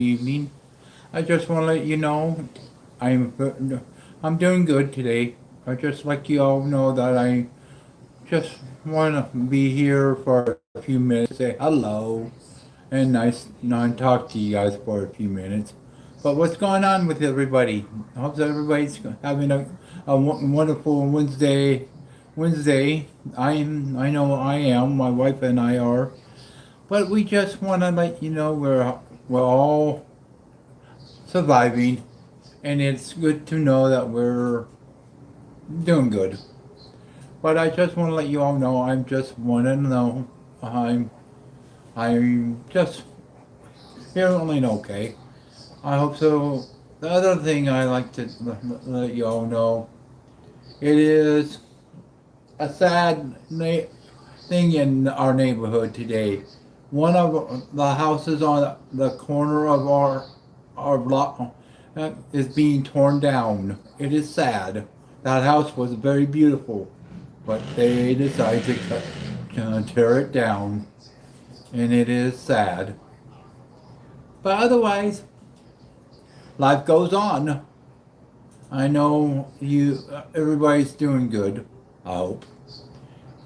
evening. I just want to let you know I'm doing good today. I just let you all know that I just want to be here for a few minutes, say hello, and talk to you guys for a few minutes. But what's going on with everybody? Hope everybody's having a wonderful Wednesday. I know I am. My wife and I are. But we just want to let you know we're all surviving, and it's good to know that we're doing good. But I just want to let you all know I'm just want to know I'm I'm just feeling okay. I hope so. The other thing I like to let you all know, it is a sad thing in our neighborhood today. One of the houses on the corner of our block is being torn down. It is sad. That house was very beautiful, but they decided to tear it down, and it is sad. But otherwise, life goes on. I know everybody's doing good. I hope.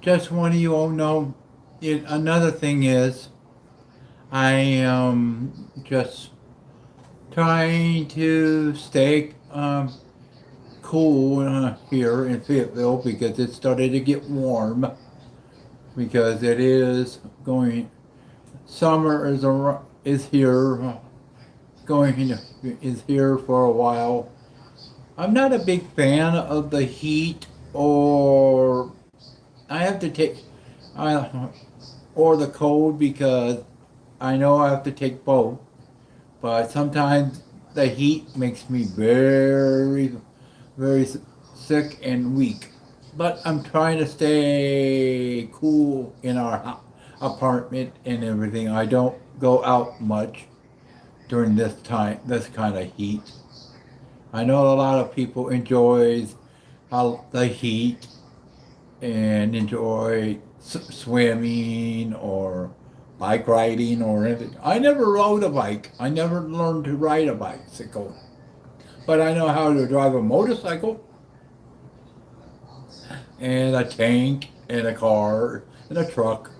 Just want you all know. Another thing is, I am just trying to stay cool here in Fayetteville because it started to get warm. Because it is going. Summer is here. Going is here for a while. I'm not a big fan of the heat, or I have to take, I or the cold because I know I have to take both. But sometimes the heat makes me very sick and weak. But I'm trying to stay cool in our apartment and everything. I don't go out much during this kind of heat. I know a lot of people enjoys the heat and enjoy swimming or bike riding or anything. I never rode a bike. I never learned to ride a bicycle. But I know how to drive a motorcycle and a tank and a car and a truck.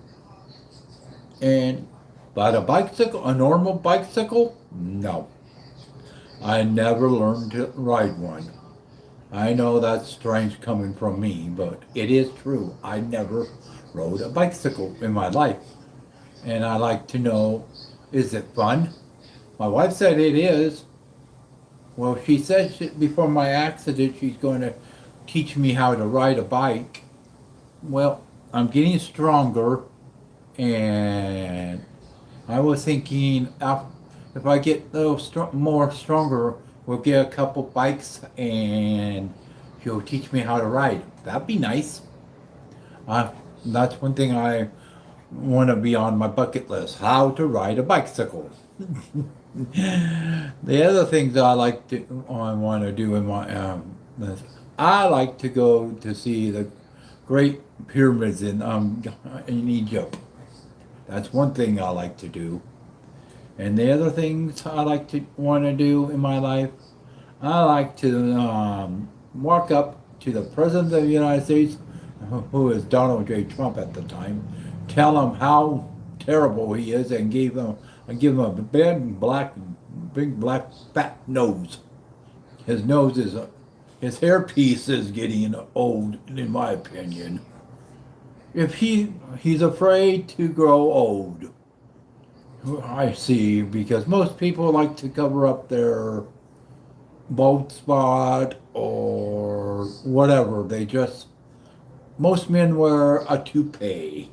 And but a bicycle, a normal bicycle, no. I never learned to ride one. I know that's strange coming from me, but it is true. I never rode a bicycle in my life. And I like to know, is it fun? My wife said it is. Well, she said before my accident she's going to teach me how to ride a bike. Well, I'm getting stronger, and I was thinking if I get a little more stronger, we'll get a couple bikes and she'll teach me how to ride. That'd be nice. Uh, that's one thing I want to be on my bucket list: how to ride a bicycle. The other things I want to do in my list, I like to go to see the Great Pyramids in Egypt. That's one thing I like to do. And the other things I like to want to do in my life, I like to walk up to the President of the United States, who is Donald J. Trump at the time, tell him how terrible he is, and give him a big black fat nose. His nose is his hairpiece is getting old, in my opinion. If he's afraid to grow old. I see, because most people like to cover up their bald spot or whatever. Most men wear a toupee.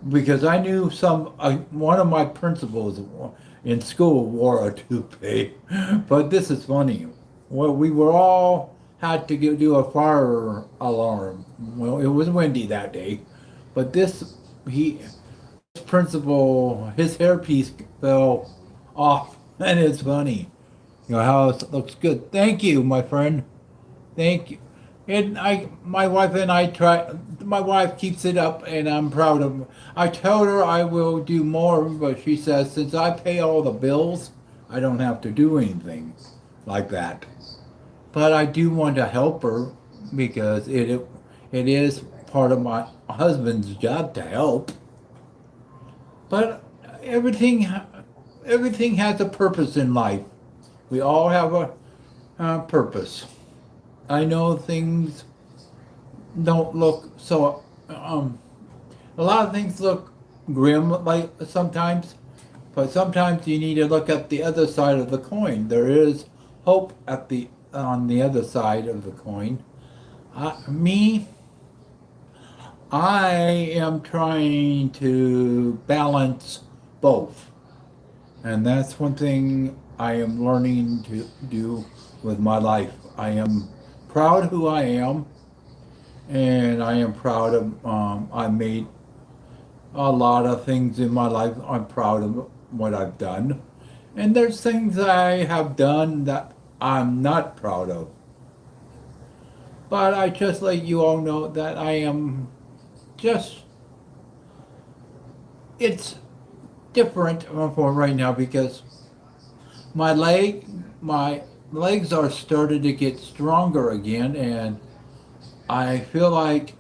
Because I knew one of my principals in school wore a toupee. But this is funny. Well, we were all had to do a fire alarm. Well, it was windy that day, but this principal, his hairpiece fell off, and it's funny. You know how it looks good. Thank you, my friend. Thank you. And my wife and I try. My wife keeps it up, and I'm proud of. I told her I will do more, but she says since I pay all the bills, I don't have to do anything like that. But I do want to help her because it is part of my husband's job to help. But everything everything has a purpose in life. We all have a purpose. I know things don't look so. A lot of things look grim, like sometimes, but sometimes you need to look at the other side of the coin. There is hope at the on the other side of the coin. Me, I am trying to balance both, and that's one thing I am learning to do with my life. I am proud who I am, and I am proud of I made a lot of things in my life. I'm proud of what I've done. And there's things I have done that I'm not proud of. But I just let you all know that I am just, it's different for right now because my my legs are starting to get stronger again, and I feel like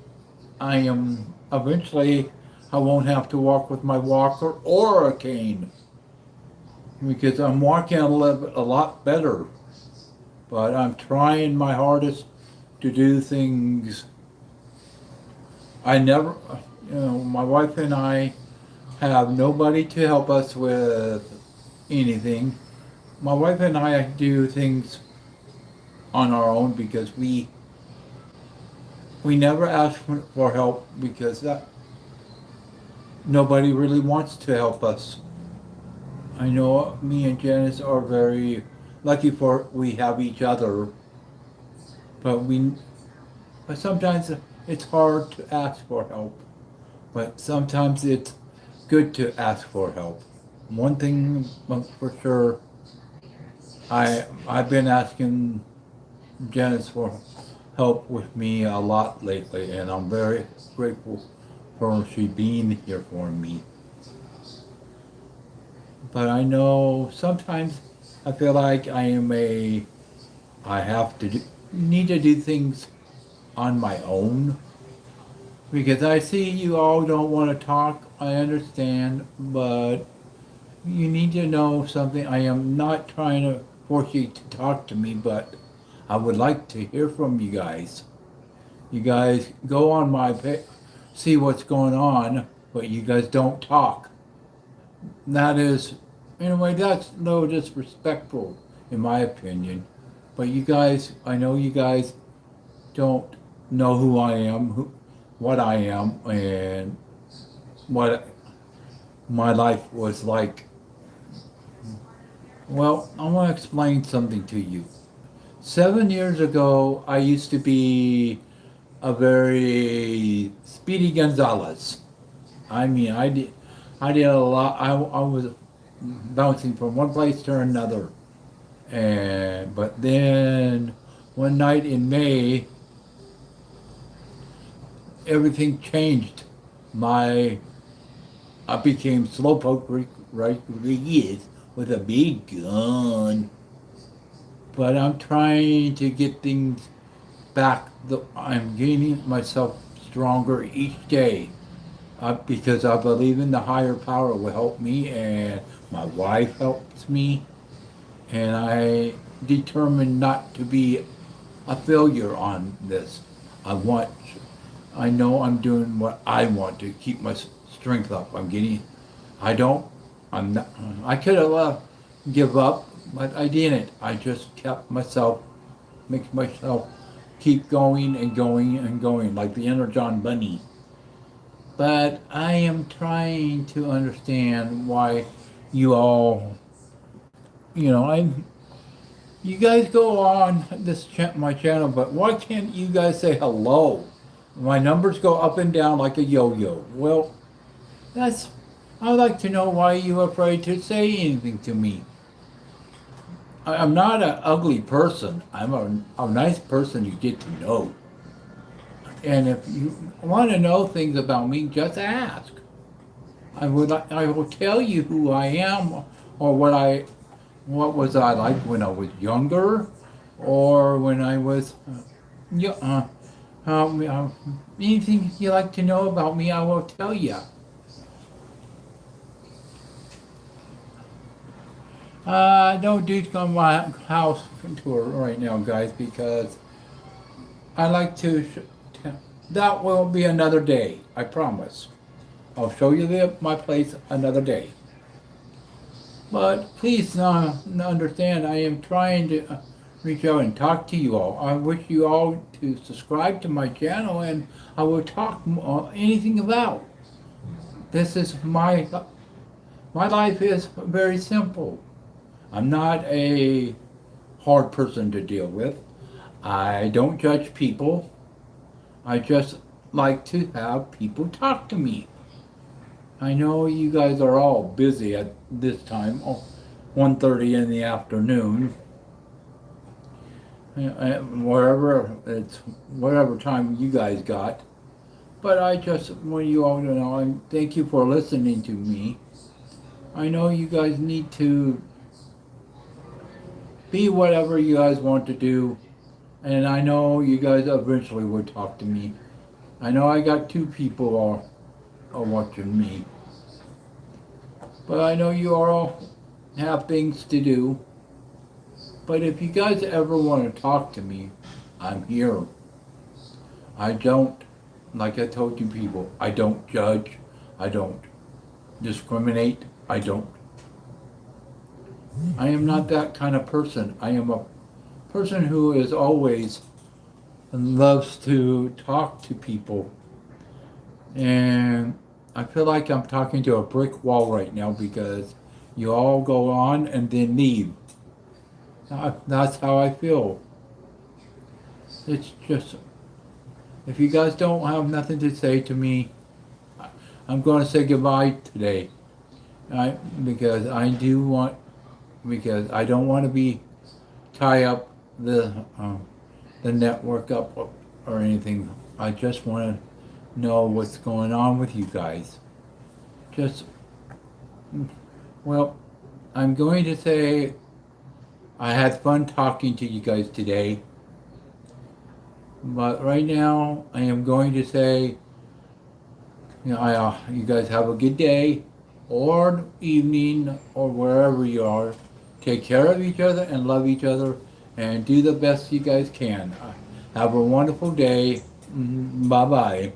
I am eventually, I won't have to walk with my walker or a cane because I'm walking a lot better. But I'm trying my hardest to do things. I never, my wife and I have nobody to help us with anything. My wife and I do things on our own because we never ask for help because nobody really wants to help us. I know me and Janice are very lucky for we have each other, but but sometimes it's hard to ask for help. But sometimes it's good to ask for help. One thing for sure, I've been asking Janice for help with me a lot lately, and I'm very grateful for she being here for me. But I know sometimes I feel like I have to need to do things on my own because I see you all don't want to talk. I understand, but you need to know something. I am not trying to force you to talk to me, but I would like to hear from you guys. You guys go on see what's going on, but you guys don't talk. That is, in a way, that's a little disrespectful, in my opinion. But you guys, I know you guys don't know who I am, what I am, and what my life was like. Well, I want to explain something to you. 7 years ago, I used to be a very Speedy Gonzalez. I mean, I did a lot. I was bouncing from one place to another. And but then one night in May, everything changed. My I became Slowpoke Rodriguez with a big gun. But I'm trying to get things back. I'm gaining myself stronger each day because I believe in the higher power will help me, and my wife helps me, and I determined not to be a failure on this. I want, I know I'm doing what I want to keep my strength up. I don't, I'm not, I could have give up, but I didn't. I just kept myself, make myself keep going and going and going like the Energon Bunny. But I am trying to understand why you all, I'm you guys go on my channel, but why can't you guys say hello? My numbers go up and down like a yo-yo. Well, that's I'd like to know why you're afraid to say anything to me. I'm not an ugly person. I'm a nice person you get to know. And if you want to know things about me, just ask. I will tell you who I am, or what was I like when I was younger, or when I was, yeah, anything you like to know about me, I will tell you. Don't do my house tour right now, guys, because I like to. That will be another day. I promise. I'll show you my place another day. But please understand, I am trying to reach out and talk to you all. I wish you all to subscribe to my channel, and I will talk anything about. This is my life is very simple. I'm not a hard person to deal with. I don't judge people. I just like to have people talk to me. I know you guys are all busy at this time, 1:30 in the afternoon, whatever time you guys got. But I just want you all to know, and thank you for listening to me. I know you guys need to be whatever you guys want to do, and I know you guys eventually would talk to me. I know I got two people are watching me, but I know you all have things to do. But if you guys ever want to talk to me, I'm here. I don't, like I told you people, I don't judge, I don't discriminate, I don't. I am not that kind of person. I am a person who is always loves to talk to people. And I feel like I'm talking to a brick wall right now because you all go on and then leave. That's how I feel. It's just, if you guys don't have nothing to say to me, I'm going to say goodbye today. Because I don't want to be tie up the network up or anything. I just want to know what's going on with you guys. Just, well, I'm going to say I had fun talking to you guys today. But right now, I am going to say, you guys have a good day or evening or wherever you are. Take care of each other and love each other and do the best you guys can. Have a wonderful day. Bye-bye.